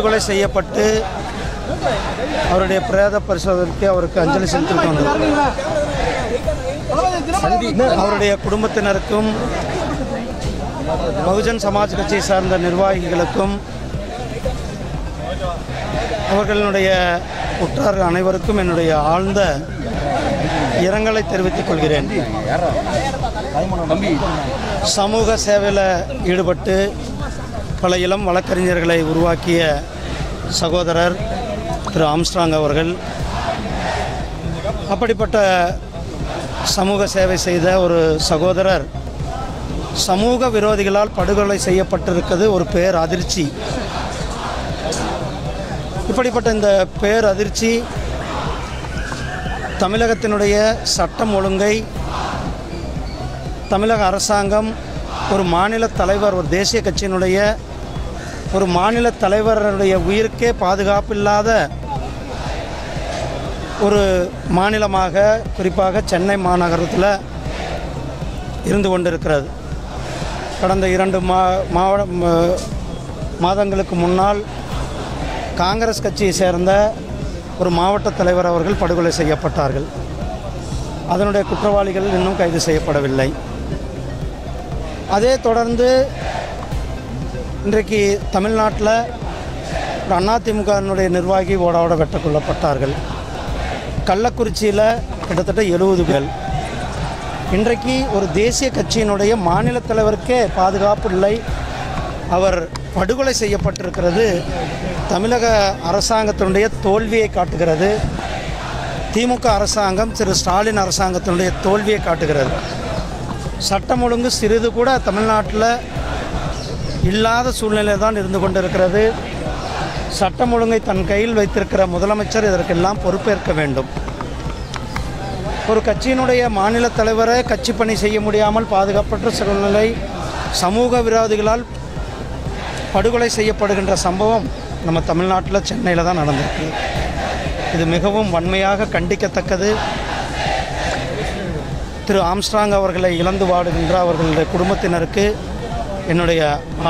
படுகொலை செய்யப்பட்டு அவருடைய பிரேத பரிசோதனைக்கு அவருக்கு அஞ்சலி செலுத்திக் கொண்டோம். அவருடைய குடும்பத்தினருக்கும் பகுஜன் சமாஜ் கட்சியை சார்ந்த நிர்வாகிகளுக்கும் அவர்களுடைய உற்றார் அனைவருக்கும் என்னுடைய ஆழ்ந்த இரங்கலை தெரிவித்துக் கொள்கிறேன். சமூக சேவையில் ஈடுபட்டு பல இளம் வழக்கறிஞர்களை உருவாக்கிய சகோதரர் திரு ஆம்ஸ்ட்ராங் அவர்கள், அப்படிப்பட்ட சமூக சேவை செய்த ஒரு சகோதரர் சமூக விரோதிகளால் படுகொலை செய்யப்பட்டிருக்கிறது ஒரு பேர் அதிர்ச்சி. இப்படிப்பட்ட இந்த பேர் அதிர்ச்சி தமிழகத்தினுடைய சட்டம் ஒழுங்கை, தமிழக அரசாங்கம், ஒரு மாநில தலைவர், ஒரு தேசிய கட்சியினுடைய ஒரு மாநில தலைவருடைய உயிருக்கே பாதுகாப்பில்லாத ஒரு மாநிலமாக, குறிப்பாக சென்னை மாநகரத்தில் இருந்து கொண்டிருக்கிறது. கடந்த 2 மாதங்களுக்கு முன்னால் காங்கிரஸ் கட்சியை சேர்ந்த ஒரு மாவட்ட தலைவர் அவர்கள் படுகொலை செய்யப்பட்டார்கள். அதனுடைய குற்றவாளிகள் இன்னும் கைது செய்யப்படவில்லை. அதே தொடர்ந்து இன்றைக்கு தமிழ்நாட்டில் அதிமுகவினுடைய நிர்வாகி ஓட வெட்ட கொல்லப்பட்டார்கள். கள்ளக்குறிச்சியில் கிட்டத்தட்ட 70 பேர். இன்றைக்கு ஒரு தேசிய கட்சியினுடைய மாநில தலைவருக்கே பாதுகாப்பு இல்லை, அவர் படுகொலை செய்யப்பட்டிருக்கிறது தமிழக அரசாங்கத்தினுடைய தோல்வியை காட்டுகிறது. திமுக அரசாங்கம், திரு ஸ்டாலின் அரசாங்கத்தினுடைய தோல்வியை காட்டுகிறது. சட்டம் ஒழுங்கு சிறிது கூட தமிழ்நாட்டில் இல்லாத சூழ்நிலை தான் இருந்து கொண்டிருக்கிறது. சட்டம் ஒழுங்கை தன் கையில் வைத்திருக்கிற முதலமைச்சர் இதற்கெல்லாம் பொறுப்பேற்க வேண்டும். ஒரு கட்சியினுடைய மாநில தலைவரை கட்சி பணி செய்ய முடியாமல் பாதுகாப்பற்ற சூழ்நிலை, சமூக விரோதிகளால் படுகொலை செய்யப்படுகின்ற சம்பவம் நம்ம தமிழ்நாட்டில் சென்னையில் தான் நடந்திருக்கு. இது மிகவும் வன்மையாக கண்டிக்கத்தக்கது. திரு ஆம்ஸ்ட்ராங் அவர்களை இழந்து வாடுகின்ற அவர்களுடைய குடும்பத்தினருக்கு என்னுடைய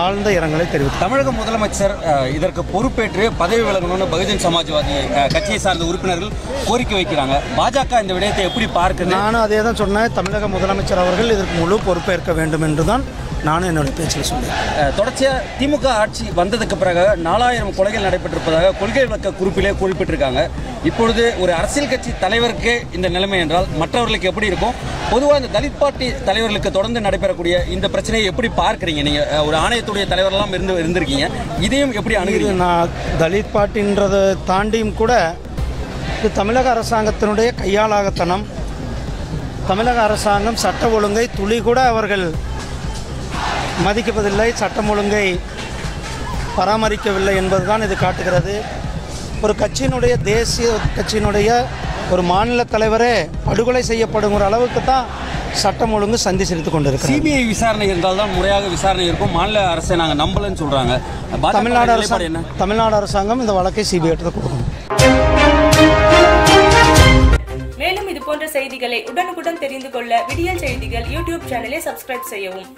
ஆழ்ந்த இரங்கலை தெரிவித்தார். தமிழக முதலமைச்சர் இதற்கு பொறுப்பேற்று பதவி விலகணும்னு பகுஜன் சமாஜ்வாதி கட்சியை சார்ந்த உறுப்பினர்கள் கோரிக்கை வைக்கிறாங்க. பாஜக இந்த விடயத்தை எப்படி பார்க்குது? நானும் அதே தான் சொன்னேன். தமிழக முதலமைச்சர் அவர்கள் இதற்கு முழு பொறுப்பேற்க வேண்டும் என்று தான் நானும் என்னுடைய பேச்சில் சொன்னேன். தொடர்ச்சியாக திமுக ஆட்சி வந்ததுக்கு பிறகு 4000 கொலைகள் நடைபெற்றிருப்பதாக கொள்கை விளக்க குறிப்பிலே குறிப்பிட்டிருக்காங்க. இப்பொழுது ஒரு அரசியல் கட்சி தலைவருக்கு இந்த நிலைமை என்றால் மற்றவர்களுக்கு எப்படி இருக்கும்? பொதுவாக இந்த தலித் பார்ட்டி தலைவர்களுக்கு தொடர்ந்து நடைபெறக்கூடிய இந்த பிரச்சனையை எப்படி பார்க்குறீங்க? நீங்கள் ஒரு ஆணையத்துடைய தலைவரெல்லாம் இருந்திருக்கீங்க, இதையும் எப்படி அணுகிறீங்க? நான் தலித் பார்ட்டின்றதை தாண்டியும் கூட இது தமிழக அரசாங்கத்தினுடைய கையாளாகத்தனம். தமிழக அரசாங்கம் சட்ட ஒழுங்கை துளி கூட அவர்கள் மதிக்கவில்லை, சட்டம் ஒழுங்கை பராமரிக்கவில்லை என்பதுதான் இது காட்டுகிறது. ஒரு கட்சியினுடைய, தேசிய கட்சியினுடைய ஒரு மாநில தலைவரே படுகொலை செய்யப்படுங்கிற அளவுக்கு தான் சட்டம் ஒழுங்கு சந்தி சிரித்து கொண்டிருக்கு. சிபிஐ விசாரணை இருந்தால் தான் முறையாக விசாரணை இருக்கும். மாநில அரசை நாங்கள் நம்பலன்னு சொல்கிறாங்க. தமிழ்நாடு அரசாங்கம் இந்த வழக்கை சிபிஐ கொடுக்கணும். மேலும் இது போன்ற செய்திகளை உடனுக்குடன் தெரிந்து கொள்ள விடியல் செய்திகள் யூடியூப் சேனலை சப்ஸ்கிரைப் செய்யவும்.